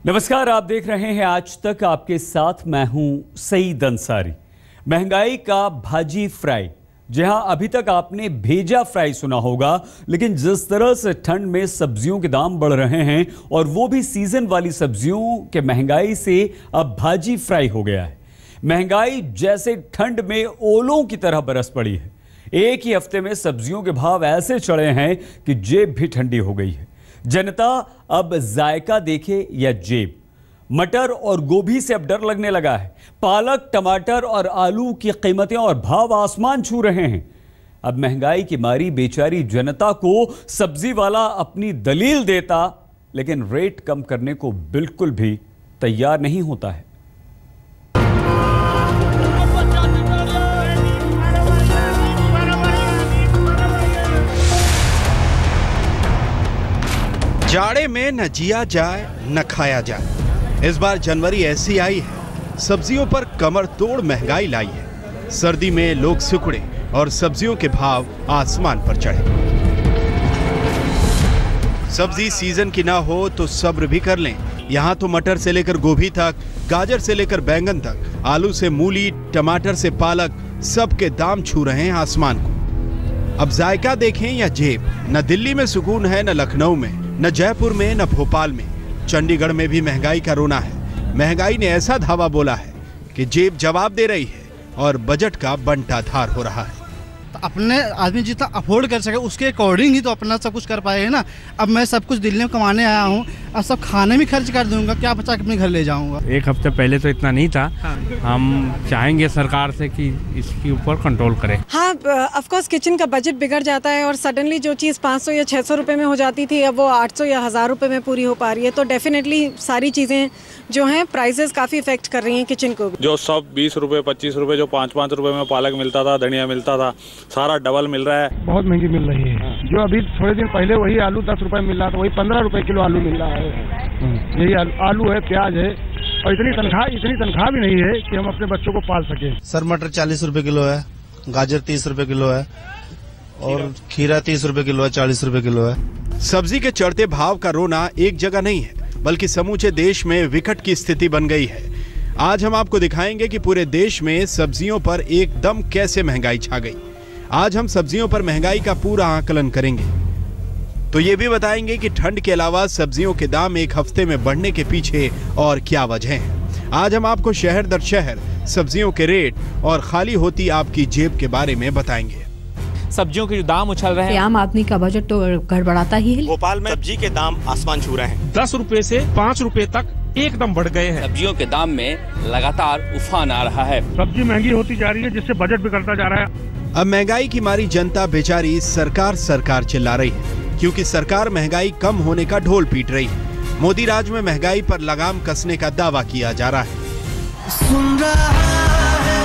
नमस्कार, आप देख रहे हैं आज तक। आपके साथ मैं हूं सईद अंसारी। महंगाई का भाजी फ्राई, जहां अभी तक आपने भेजा फ्राई सुना होगा, लेकिन जिस तरह से ठंड में सब्जियों के दाम बढ़ रहे हैं और वो भी सीजन वाली सब्जियों के महंगाई से अब भाजी फ्राई हो गया है। महंगाई जैसे ठंड में ओलों की तरह बरस पड़ी है। एक ही हफ्ते में सब्जियों के भाव ऐसे चढ़े हैं कि जेब भी ठंडी हो गई है। जनता अब जायका देखे या जेब। मटर और गोभी से अब डर लगने लगा है। पालक, टमाटर और आलू की कीमतें और भाव आसमान छू रहे हैं। अब महंगाई की मारी बेचारी जनता को सब्जी वाला अपनी दलील देता, लेकिन रेट कम करने को बिल्कुल भी तैयार नहीं होता है। जाड़े में न जिया जाए न खाया जाए। इस बार जनवरी ऐसी आई है, सब्जियों पर कमर तोड़ महंगाई लाई है। सर्दी में लोग सिकुड़े और सब्जियों के भाव आसमान पर चढ़े। सब्जी सीजन की ना हो तो सब्र भी कर लें। यहाँ तो मटर से लेकर गोभी तक, गाजर से लेकर बैंगन तक, आलू से मूली, टमाटर से पालक, सबके दाम छू रहे हैं आसमान को। अब जायका देखें या जेब, न दिल्ली में सुकून है, न लखनऊ में, न जयपुर में, न भोपाल में। चंडीगढ़ में भी महंगाई का रोना है। महंगाई ने ऐसा धावा बोला है कि जेब जवाब दे रही है और बजट का बंटाधार हो रहा है। तो अपने आदमी जितना अफोर्ड कर सके उसके अकॉर्डिंग ही तो अपना सब कुछ कर पाए है ना। अब मैं सब कुछ दिल्ली में कमाने आया हूँ, अब सब खाने में खर्च कर दूंगा, क्या बचा के अपने घर ले जाऊंगा। एक हफ्ते पहले तो इतना नहीं था। हम चाहेंगे सरकार से कि इसके ऊपर कंट्रोल करें। हाँ, ऑफ कोर्स किचन का बजट बिगड़ जाता है और सडनली जो चीज़ 500 या 600 रुपए में हो जाती थी, अब वो 800 या 1000 रुपए में पूरी हो पा रही है। तो डेफिनेटली सारी चीज़ें जो हैं प्राइसेस काफ़ी इफेक्ट कर रही हैं किचन को। जो सब 20 रुपए 25 रुपए, जो 5-5 रुपए में पालक मिलता था, धनिया मिलता था, सारा डबल मिल रहा है। बहुत महंगी मिल रही है। जो अभी थोड़े दिन पहले वही आलू 10 रुपए मिल रहा था, वही 15 रुपए किलो आलू मिल रहा है। यही आलू है, प्याज है, और इतनी तनख्वाह भी नहीं है कि हम अपने बच्चों को पाल सके। सर मटर 40 रुपए किलो है, गाजर 30 रुपए किलो है और खीरा 30 रुपए किलो है, 40 रुपए किलो है। सब्जी के चढ़ते भाव का रोना एक जगह नहीं है, बल्कि समूचे देश में विकट की स्थिति बन गई है। आज हम आपको दिखाएंगे कि पूरे देश में सब्जियों पर एकदम कैसे महंगाई छा गई। आज हम सब्जियों पर महंगाई का पूरा आकलन करेंगे, तो ये भी बताएंगे कि ठंड के अलावा सब्जियों के दाम एक हफ्ते में बढ़ने के पीछे और क्या वजह है। आज हम आपको शहर दर शहर सब्जियों के रेट और खाली होती आपकी जेब के बारे में बताएंगे। सब्जियों के जो दाम उछल रहे हैं, आम आदमी का बजट तो गड़बड़ाता ही है। भोपाल में सब्जी के दाम आसमान छू रहे हैं। 10 रुपए से 5 रुपए तक एकदम बढ़ गए हैं। सब्जियों के दाम में लगातार उफान आ रहा है। सब्जी महंगी होती जा रही है, जिससे बजट बिगड़ता जा रहा है। अब महंगाई की मारी जनता बेचारी सरकार चिल्ला रही है, क्योंकि सरकार महंगाई कम होने का ढोल पीट रही है। मोदी राज में महंगाई पर लगाम कसने का दावा किया जा रहा है। सुन रहा है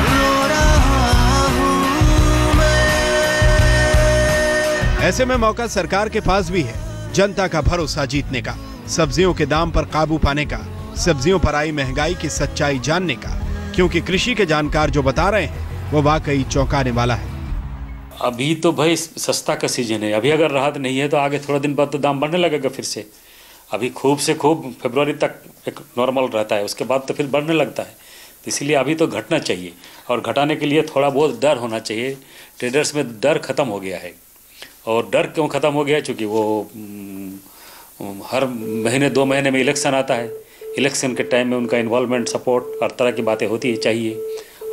रो रहा हूं मैं। ऐसे में मौका सरकार के पास भी है जनता का भरोसा जीतने का, सब्जियों के दाम पर काबू पाने का, सब्जियों पर आई महंगाई की सच्चाई जानने का, क्योंकि कृषि के जानकार जो बता रहे हैं वो वाकई चौंकाने वाला है। अभी तो भाई सस्ता का सीजन है। अभी अगर राहत नहीं है तो आगे थोड़ा दिन बाद तो दाम बढ़ने लगेगा फिर से। अभी खूब से खूब फरवरी तक एक नॉर्मल रहता है, उसके बाद तो फिर बढ़ने लगता है। तो इसीलिए अभी तो घटना चाहिए, और घटाने के लिए थोड़ा बहुत डर होना चाहिए। ट्रेडर्स में डर खत्म हो गया है। और डर क्यों खत्म हो गया? चूँकि वो हर महीने 2 महीने में इलेक्शन आता है। इलेक्शन के टाइम में उनका इन्वॉल्वमेंट, सपोर्ट, हर तरह की बातें होती चाहिए,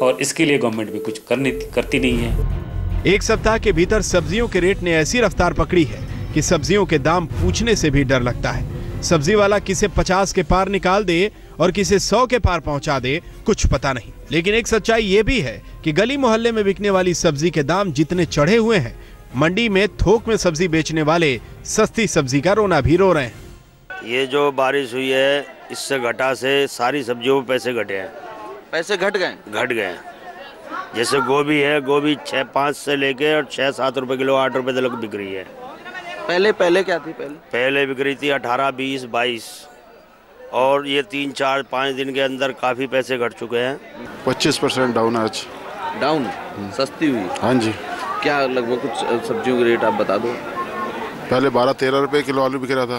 और इसके लिए गवर्नमेंट भी कुछ करती नहीं है। एक सप्ताह के भीतर सब्जियों के रेट ने ऐसी रफ्तार पकड़ी है कि सब्जियों के दाम पूछने से भी डर लगता है। सब्जी वाला किसे 50 के पार निकाल दे और किसे 100 के पार पहुंचा दे, कुछ पता नहीं। लेकिन एक सच्चाई ये भी है कि गली मोहल्ले में बिकने वाली सब्जी के दाम जितने चढ़े हुए हैं, मंडी में थोक में सब्जी बेचने वाले सस्ती सब्जी का रोना भी रो रहे हैं। ये जो बारिश हुई है, इससे घटा से सारी सब्जियों में पैसे घटे हैं। पैसे घट गए। जैसे गोभी है, गोभी 6-5 से लेके और 6-7 रुपए किलो, 8 रुपए तक बिक रही है। पहले क्या थी? पहले बिक रही थी 18, 20, 22, और ये 3, 4, 5 दिन के अंदर काफी पैसे घट चुके हैं। 25% डाउन आज। डाउन? सस्ती हुई? हाँ जी। क्या लगभग कुछ सब्जियों के रेट आप बता दो। पहले 12-13 रुपए किलो आलू बिक रहा था,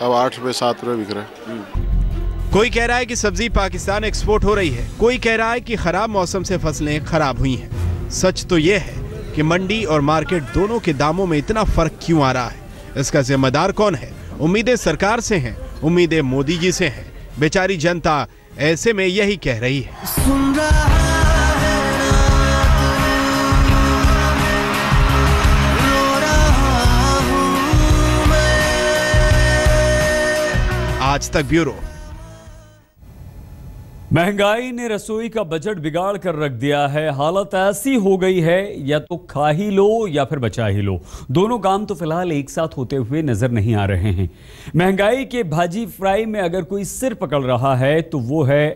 अब 8 रुपए 7 रुपए बिक रहा है। कोई कह रहा है कि सब्जी पाकिस्तान एक्सपोर्ट हो रही है, कोई कह रहा है कि खराब मौसम से फसलें खराब हुई हैं। सच तो यह है कि मंडी और मार्केट दोनों के दामों में इतना फर्क क्यों आ रहा है? इसका जिम्मेदार कौन है? उम्मीदें सरकार से हैं, उम्मीदें मोदी जी से हैं। बेचारी जनता ऐसे में यही कह रही है। आज तक ब्यूरो। महंगाई ने रसोई का बजट बिगाड़ कर रख दिया है। हालत ऐसी हो गई है, या तो खा ही लो या फिर बचा ही लो। दोनों काम तो फिलहाल एक साथ होते हुए नजर नहीं आ रहे हैं। महंगाई के भाजी फ्राई में अगर कोई सिर पकड़ रहा है तो वो है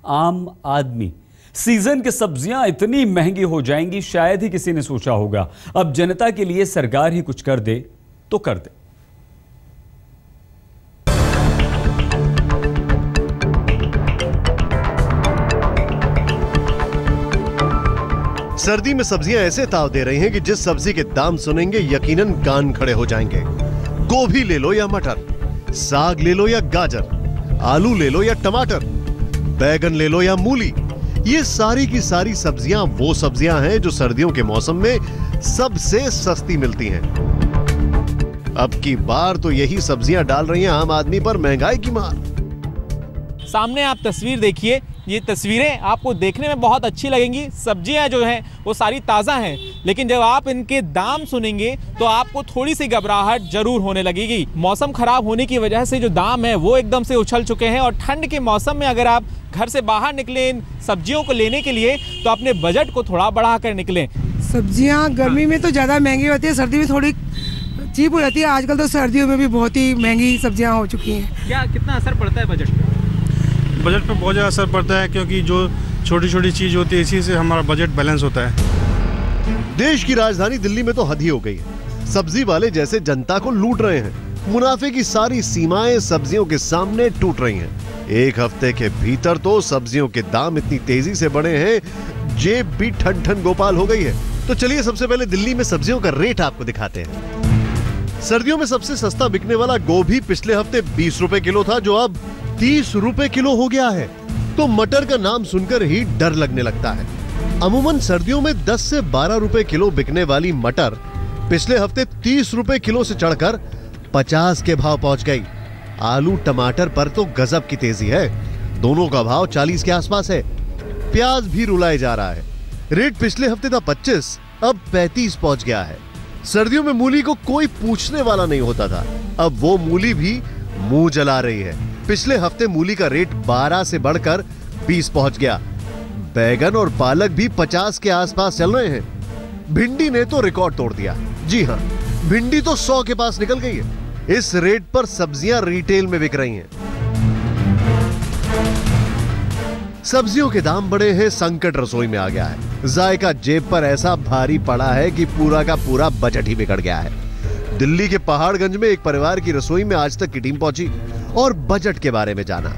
आम आदमी। सीजन की सब्जियां इतनी महंगी हो जाएंगी, शायद ही किसी ने सोचा होगा। अब जनता के लिए सरकार ही कुछ कर दे तो कर दे। सर्दी में सब्जियां ऐसे ताव दे रही हैं कि जिस सब्जी के दाम सुनेंगे यकीनन कान खड़े हो जाएंगे। गोभी ले लो या मटर, साग ले लो या गाजर, आलू ले लो या टमाटर, बैगन ले लो या मूली, ये सारी की सारी सब्जियां वो सब्जियां हैं जो सर्दियों के मौसम में सबसे सस्ती मिलती हैं। अब की बार तो यही सब्जियां डाल रही हैं आम आदमी पर महंगाई की मार। सामने आप तस्वीर देखिए, ये तस्वीरें आपको देखने में बहुत अच्छी लगेंगी। सब्जियां जो हैं वो सारी ताज़ा हैं, लेकिन जब आप इनके दाम सुनेंगे तो आपको थोड़ी सी घबराहट जरूर होने लगेगी। मौसम खराब होने की वजह से जो दाम है वो एकदम से उछल चुके हैं, और ठंड के मौसम में अगर आप घर से बाहर निकलें इन सब्जियों को लेने के लिए तो अपने बजट को थोड़ा बढ़ा कर निकलें। सब्जियाँ गर्मी में तो ज़्यादा महंगी होती है, सर्दी में थोड़ी चीप हो जाती है। आजकल तो सर्दियों में भी बहुत ही महंगी सब्जियाँ हो चुकी हैं। क्या कितना असर पड़ता है बजट पे? बजट पे बहुत ज़्यादा असर पड़ता है, क्योंकि जो छोटी छोटी चीज़ होती है इसी से हमारा बजट बैलेंस होता है। देश की राजधानी दिल्ली में तो हद ही हो गई है। सब्जी वाले जैसे जनता को लूट रहे हैं। मुनाफे की सारी सीमाएं सब्जियों के सामने टूट रही हैं। एक हफ्ते के भीतर तो सब्जियों के दाम इतनी तेजी से बढ़े हैं, जेब भी ठन ठन गोपाल हो गई है। तो चलिए सबसे पहले दिल्ली में सब्जियों का रेट आपको दिखाते हैं। सर्दियों में सबसे सस्ता बिकने वाला गोभी पिछले हफ्ते 20 रुपए किलो था, जो अब 30 रुपए किलो हो गया है। तो मटर का नाम सुनकर ही डर लगने लगता है। अमूमन सर्दियों में 10 से 12 रुपए किलो बिकने वाली मटर पिछले हफ्ते 30 रुपए किलो से चढ़कर 50 के भाव पहुंच गई। आलू टमाटर पर तो गजब की तेजी है, दोनों का भाव 40 के आसपास है। प्याज भी रुलाए जा रहा है। रेट पिछले हफ्ते था 25, अब 35 पहुंच गया है। सर्दियों में मूली को कोई पूछने वाला नहीं होता था, अब वो मूली भी मुंह जला रही है। पिछले हफ्ते मूली का रेट 12 से बढ़कर 20 पहुंच गया। बैगन और पालक भी 50 के आसपास चल रहे हैं। भिंडी ने तो रिकॉर्ड तोड़ दिया। जी हां, भिंडी तो 100 के पास निकल गई है। इस रेट पर सब्जियां रिटेल में बिक रही हैं। सब्जियों के दाम बढ़े हैं, संकट रसोई में आ गया है। जायका जेब पर ऐसा भारी पड़ा है कि पूरा का पूरा बजट ही बिगड़ गया है। दिल्ली के पहाड़गंज में एक परिवार की रसोई में आज तक की टीम पहुंची और बजट के बारे में जाना।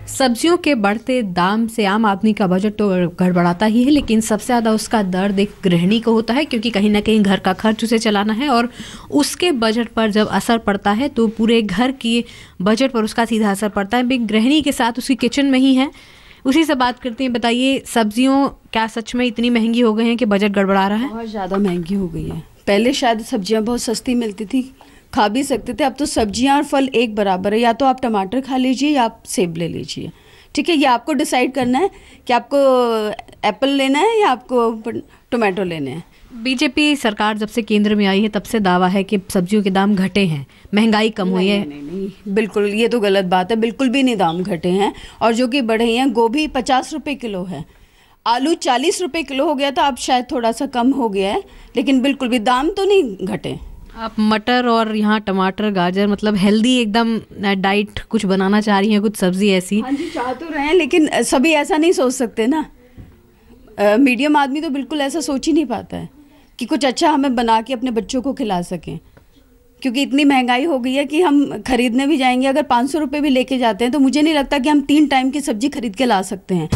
सब्जियों के बढ़ते दाम से आम आदमी का बजट तो गड़बड़ाता ही है, लेकिन सबसे ज़्यादा उसका दर्द एक गृहिणी को होता है, क्योंकि कहीं ना कहीं घर का खर्च उसे चलाना है, और उसके बजट पर जब असर पड़ता है तो पूरे घर की बजट पर उसका सीधा असर पड़ता है। एक गृहिणी के साथ उसकी किचन में ही है, उसी से बात करते हैं। बताइए, सब्जियों क्या सच में इतनी महंगी हो गई हैं कि बजट गड़बड़ा रहा है? बहुत ज़्यादा महंगी हो गई है। पहले शायद सब्जियां बहुत सस्ती मिलती थी, खा भी सकते थे। अब तो सब्जियां और फल एक बराबर है, या तो आप टमाटर खा लीजिए या आप सेब ले लीजिए। ठीक है, ये आपको डिसाइड करना है कि आपको एप्पल लेना है या आपको टोमेटो लेने हैं। बीजेपी सरकार जब से केंद्र में आई है तब से दावा है कि सब्जियों के दाम घटे हैं, महंगाई कम हुई है। नहीं, बिल्कुल ये तो गलत बात है। बिल्कुल भी नहीं दाम घटे हैं, और जो कि बढ़े हैं। गोभी 50 रुपये किलो है, आलू 40 रुपये किलो हो गया था, अब शायद थोड़ा सा कम हो गया है, लेकिन बिल्कुल भी दाम तो नहीं घटे। आप मटर और यहाँ टमाटर गाजर, मतलब हेल्दी एकदम डाइट कुछ बनाना चाह रही हैं, कुछ सब्जी ऐसी? हाँ जी, चाह तो रहे हैं, लेकिन सभी ऐसा नहीं सोच सकते ना। मीडियम आदमी तो बिल्कुल ऐसा सोच ही नहीं पाता है कि कुछ अच्छा हमें बना के अपने बच्चों को खिला सकें, क्योंकि इतनी महंगाई हो गई है कि हम खरीदने भी जाएंगे, अगर 500 रुपये भी लेके जाते हैं तो मुझे नहीं लगता कि हम 3 टाइम की सब्जी खरीद के ला सकते हैं।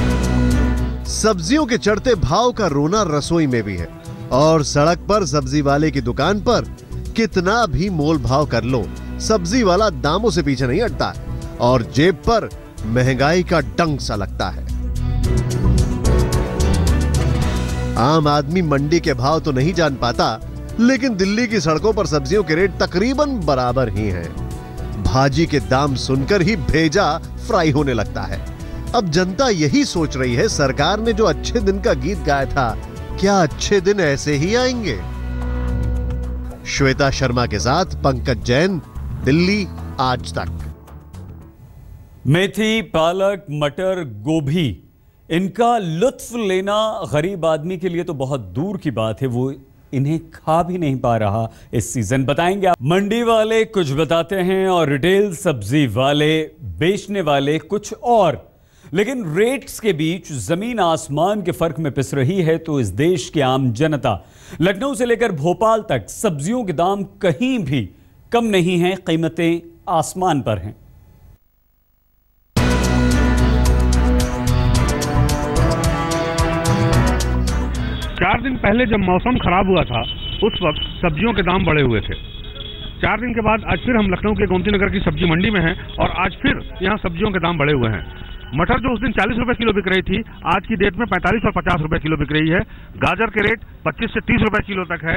सब्जियों के चढ़ते भाव का रोना रसोई में भी है, और सड़क पर सब्जी वाले की दुकान पर कितना भी मोल भाव कर लो, सब्जी वाला दामों से पीछे नहीं हटता और जेब पर महंगाई का डंक सा लगता है। आम आदमी मंडी के भाव तो नहीं जान पाता, लेकिन दिल्ली की सड़कों पर सब्जियों के रेट तकरीबन बराबर ही हैं। भाजी के दाम सुनकर ही भेजा फ्राई होने लगता है। अब जनता यही सोच रही है, सरकार ने जो अच्छे दिन का गीत गाया था, क्या अच्छे दिन ऐसे ही आएंगे? श्वेता शर्मा के साथ पंकज जैन, दिल्ली आज तक। मेथी, पालक, मटर, गोभी, इनका लुत्फ लेना गरीब आदमी के लिए तो बहुत दूर की बात है, वो इन्हें खा भी नहीं पा रहा इस सीजन। बताएंगे आप। मंडी वाले कुछ बताते हैं और रिटेल सब्जी वाले, बेचने वाले कुछ और। लेकिन रेट्स के बीच जमीन आसमान के फर्क में पिस रही है तो इस देश की आम जनता, लखनऊ से लेकर भोपाल तक सब्जियों के दाम कहीं भी कम नहीं हैं, कीमतें आसमान पर हैं। चार दिन पहले जब मौसम खराब हुआ था, उस वक्त सब्जियों के दाम बढ़े हुए थे। 4 दिन के बाद आज फिर हम लखनऊ के गोमती नगर की सब्जी मंडी में हैं और आज फिर यहाँ सब्जियों के दाम बढ़े हुए हैं। मटर जो उस दिन 40 रुपए किलो बिक रही थी, आज की डेट में 45 और 50 रुपए किलो बिक रही है। गाजर के रेट 25 से 30 रुपए किलो तक है।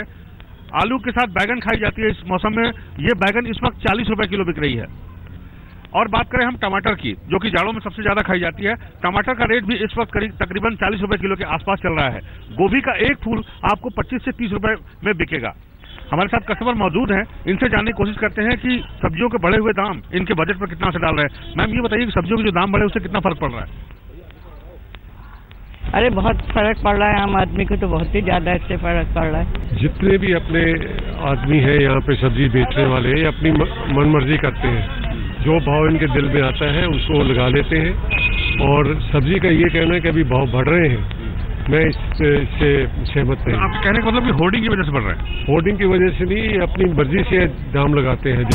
आलू के साथ बैगन खाई जाती है इस मौसम में, ये बैगन इस वक्त 40 रुपए किलो बिक रही है। और बात करें हम टमाटर की, जो कि जाड़ों में सबसे ज्यादा खाई जाती है, टमाटर का रेट भी इस वक्त करीब तकरीबन 40 रुपए किलो के आसपास चल रहा है। गोभी का एक फूल आपको 25 से 30 रुपए में बिकेगा। हमारे साथ कस्टमर मौजूद हैं, इनसे जानने की कोशिश करते हैं कि सब्जियों के बढ़े हुए दाम इनके बजट पर कितना असर डाल रहे हैं। मैम ये बताइए कि सब्जियों के जो दाम बढ़े उससे कितना फर्क पड़ रहा है? अरे बहुत फर्क पड़ रहा है, आम आदमी को तो बहुत ही ज्यादा इससे फर्क पड़ रहा है। जितने भी अपने आदमी हैं यहाँ पे सब्जी बेचने वाले, अपनी मनमर्जी करते हैं, जो भाव इनके दिल में आता है उसको लगा लेते हैं। और सब्जी का ये कहना है कि अभी भाव बढ़ रहे हैं, मैं इससे सहमत नहीं। आपके कहने का मतलब कि होर्डिंग की वजह से बढ़ रहा है? होर्डिंग की वजह से नहीं, अपनी मर्जी से दाम लगाते हैं।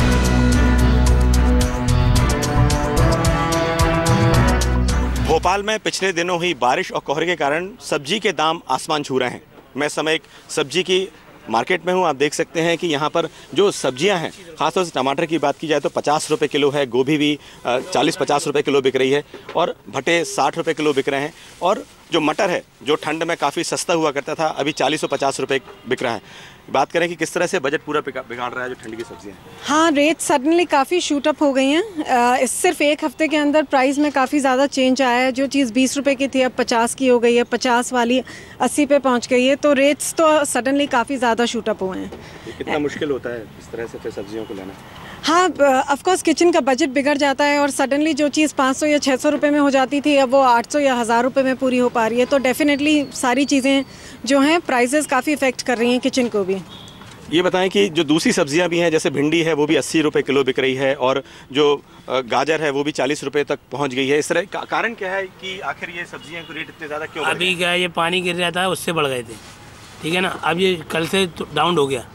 भोपाल में पिछले दिनों हुई बारिश और कोहरे के कारण सब्जी के दाम आसमान छू रहे हैं। मैं इस समय एक सब्जी की मार्केट में हूँ। आप देख सकते हैं कि यहाँ पर जो सब्जियाँ हैं, खासतौर से टमाटर की बात की जाए तो 50 रुपये किलो है, गोभी भी 40-50 रुपये किलो बिक रही है और भट्टे 60 रुपये किलो बिक रहे हैं। और जो मटर है, जो ठंड में काफ़ी सस्ता हुआ करता था, अभी 40 और 50 रुपये बिक रहा है। बात करें कि किस तरह से बजट पूरा बिगाड़ रहा है जो ठंड की सब्जियाँ हैं। हाँ, रेट सडनली काफ़ी शूट अप हो गई हैं। इस सिर्फ एक हफ्ते के अंदर प्राइस में काफ़ी ज़्यादा चेंज आया है। जो चीज़ 20 रुपये की थी अब 50 की हो गई है, 50 वाली 80 पे पहुंच गई है। तो रेट्स तो सडनली काफ़ी ज़्यादा शूट अप हुए हैं। कितना मुश्किल होता है इस तरह से फिर सब्जियों को लेना? हाँ, ऑफ कोर्स किचन का बजट बिगड़ जाता है और सडनली जो चीज़ 500 या 600 रुपये में हो जाती थी, अब वो 800 या 1000 रुपये में पूरी हो पा रही है। तो डेफिनेटली सारी चीज़ें जो हैं प्राइसेस काफ़ी इफेक्ट कर रही हैं किचन को भी। ये बताएं कि जो दूसरी सब्जियां भी हैं, जैसे भिंडी है वो भी 80 रुपये किलो बिक रही है और जो गाजर है वो भी 40 रुपये तक पहुंच गई है। इस तरह का कारण क्या है कि आखिर ये सब्जियां के रेट इतने ज़्यादा क्यों? अभी क्या है, ये पानी गिर रहा था उससे बढ़ गए थे, ठीक है ना। अब ये कल से डाउन हो गया,